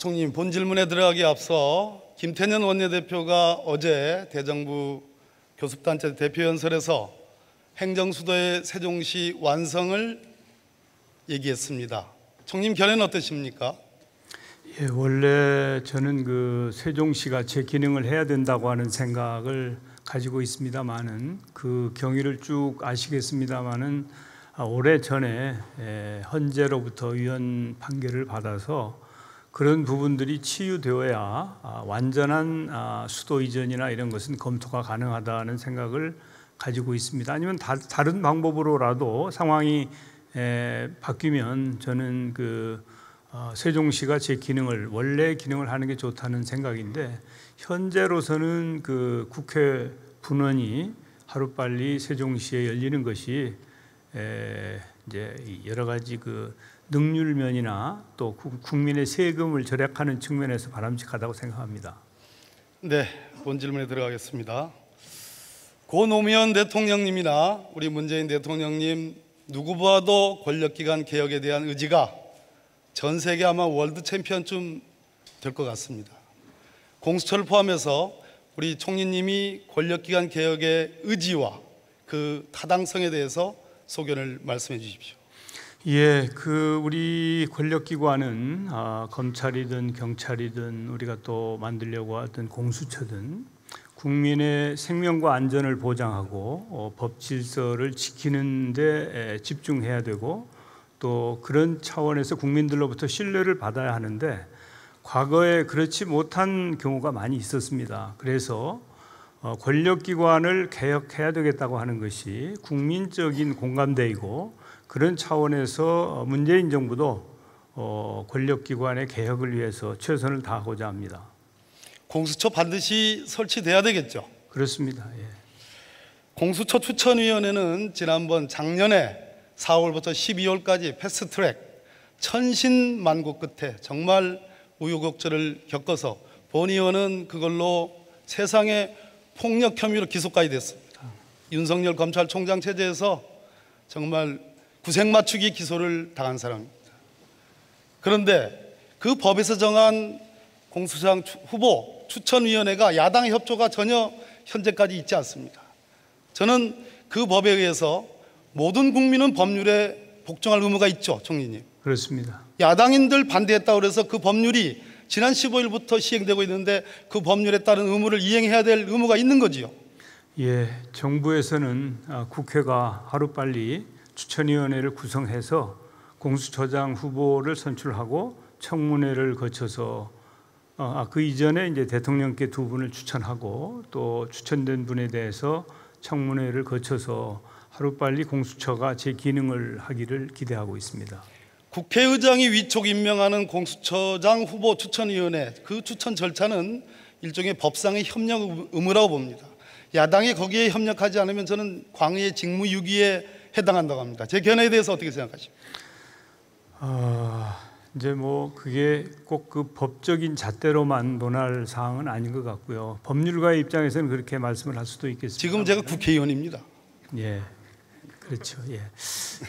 총님, 본 질문에 들어가기에 앞서 김태년 원내대표가 어제 대정부 교섭단체 대표연설에서 행정수도의 세종시 완성을 얘기했습니다. 총님 견해는 어떠십니까? 예, 원래 저는 그 세종시가 제 기능을 해야 된다고 하는 생각을 가지고 있습니다만은 그 경위를 쭉 아시겠습니다만은 오래 전에 헌재로부터 위헌 판결을 받아서 그런 부분들이 치유되어야 완전한 수도 이전이나 이런 것은 검토가 가능하다는 생각을 가지고 있습니다. 아니면 다른 방법으로라도 상황이 바뀌면 저는 그 세종시가 제 기능을 원래 기능을 하는 게 좋다는 생각인데 현재로서는 그 국회 분원이 하루빨리 세종시에 열리는 것이 이제 여러 가지 그 능률면이나 또 국민의 세금을 절약하는 측면에서 바람직하다고 생각합니다. 네, 본 질문에 들어가겠습니다. 고 노무현 대통령님이나 우리 문재인 대통령님 누구보다도 권력기관 개혁에 대한 의지가 전 세계 아마 월드 챔피언쯤 될 것 같습니다. 공수처를 포함해서 우리 총리님이 권력기관 개혁의 의지와 그 타당성에 대해서 소견을 말씀해 주십시오. 예, 그 우리 권력기관은 검찰이든 경찰이든 우리가 또 만들려고 하던 공수처든 국민의 생명과 안전을 보장하고 법 질서를 지키는 데 집중해야 되고 또 그런 차원에서 국민들로부터 신뢰를 받아야 하는데 과거에 그렇지 못한 경우가 많이 있었습니다. 그래서 권력기관을 개혁해야 되겠다고 하는 것이 국민적인 공감대이고 그런 차원에서 문재인 정부도 권력기관의 개혁을 위해서 최선을 다하고자 합니다. 공수처 반드시 설치돼야 되겠죠? 그렇습니다. 예. 공수처 추천위원회는 지난번 작년에 4월부터 12월까지 패스트트랙 천신만고 끝에 정말 우여곡절을 겪어서 본 의원은 그걸로 세상의 폭력 혐의로 기소까지 됐습니다. 윤석열 검찰총장 체제에서 정말 구색 맞추기 기소를 당한 사람입니다. 그런데 그 법에서 정한 공수처장 후보 추천위원회가 야당의 협조가 전혀 현재까지 있지 않습니다. 저는 그 법에 의해서 모든 국민은 법률에 복종할 의무가 있죠, 총리님. 그렇습니다. 야당인들 반대했다고 해서 그 법률이 지난 15일부터 시행되고 있는데 그 법률에 따른 의무를 이행해야 될 의무가 있는 거지요. 예, 정부에서는 국회가 하루빨리 추천위원회를 구성해서 공수처장 후보를 선출하고 청문회를 거쳐서 그 이전에 이제 대통령께 두 분을 추천하고 또 추천된 분에 대해서 청문회를 거쳐서 하루빨리 공수처가 제 기능을 하기를 기대하고 있습니다. 국회의장이 위촉 임명하는 공수처장 후보 추천위원회 그 추천 절차는 일종의 법상의 협력 의무라고 봅니다. 야당이 거기에 협력하지 않으면 저는 광의의 직무유기에 해당한다고 합니다. 제 견해에 대해서 어떻게 생각하십니까? 이제 뭐 그게 꼭 그 법적인 잣대로만 논할 사항은 아닌 것 같고요. 법률가의 입장에서는 그렇게 말씀을 할 수도 있겠습니다. 지금 제가 국회의원입니다. 예, 그렇죠. 예,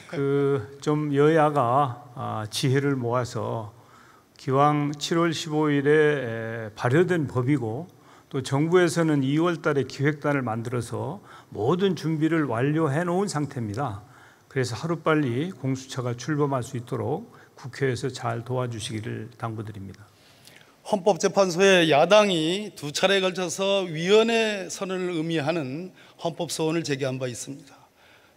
그 좀 여야가 지혜를 모아서 기왕 7월 15일에 발효된 법이고 또 정부에서는 2월 달에 기획단을 만들어서 모든 준비를 완료해 놓은 상태입니다. 그래서 하루빨리 공수처가 출범할 수 있도록 국회에서 잘 도와주시기를 당부드립니다. 헌법재판소에 야당이 두 차례에 걸쳐서 위헌의 선언을 의미하는 헌법소원을 제기한 바 있습니다.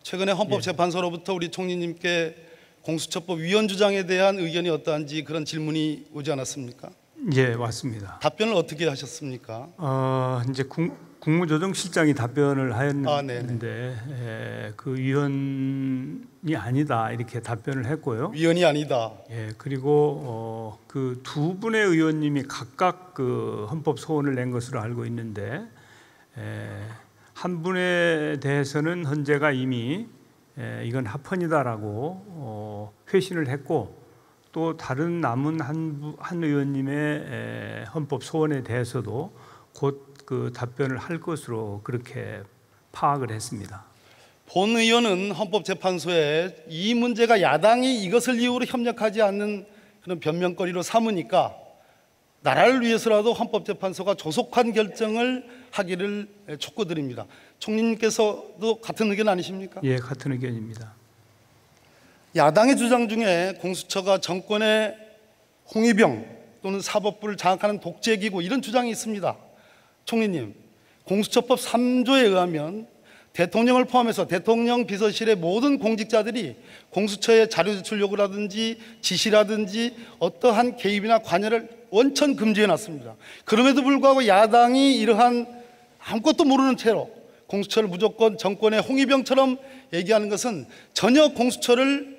최근에 헌법재판소로부터 우리 총리님께 공수처법 위헌 주장에 대한 의견이 어떠한지 그런 질문이 오지 않았습니까? 예, 왔습니다. 답변을 어떻게 하셨습니까? 이제 국무조정실장이 답변을 하였는데 그 위헌이 아니다 이렇게 답변을 했고요. 위헌이 아니다. 예, 그리고 그 두 분의 의원님이 각각 그 헌법 소원을 낸 것으로 알고 있는데 한 분에 대해서는 헌재가 이미 이건 합헌이다라고 회신을 했고 또 다른 남은 한 의원님의 헌법 소원에 대해서도 곧 그 답변을 할 것으로 그렇게 파악을 했습니다. 본 의원은 헌법재판소에 이 문제가 야당이 이것을 이유로 협력하지 않는 그런 변명거리로 삼으니까 나라를 위해서라도 헌법재판소가 조속한 결정을 하기를 촉구드립니다. 총리님께서도 같은 의견 아니십니까? 예, 같은 의견입니다. 야당의 주장 중에 공수처가 정권의 홍위병 또는 사법부를 장악하는 독재기구 이런 주장이 있습니다. 총리님, 공수처법 3조에 의하면 대통령을 포함해서 대통령 비서실의 모든 공직자들이 공수처의 자료 제출 요구라든지 지시라든지 어떠한 개입이나 관여를 원천 금지해 놨습니다. 그럼에도 불구하고 야당이 이러한 아무것도 모르는 채로 공수처를 무조건 정권의 홍위병처럼 얘기하는 것은 전혀 공수처를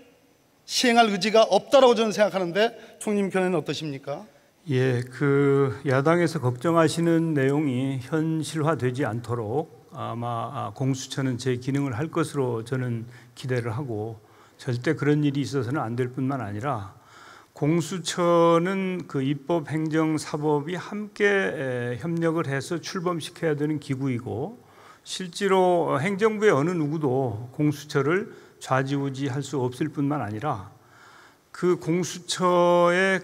시행할 의지가 없다라고 저는 생각하는데 총리님 견해는 어떠십니까? 예, 그 야당에서 걱정하시는 내용이 현실화되지 않도록 아마 공수처는 제 기능을 할 것으로 저는 기대를 하고 절대 그런 일이 있어서는 안 될 뿐만 아니라 공수처는 그 입법, 행정, 사법이 함께 협력을 해서 출범시켜야 되는 기구이고 실제로 행정부의 어느 누구도 공수처를 좌지우지할 수 없을 뿐만 아니라 그 공수처의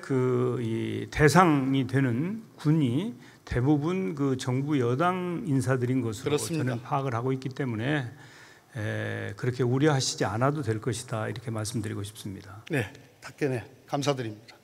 이 대상이 되는 군이 대부분 그 정부 여당 인사들인 것으로 그렇습니다. 저는 파악을 하고 있기 때문에 그렇게 우려하시지 않아도 될 것이다 이렇게 말씀드리고 싶습니다. 네, 답변에 감사드립니다.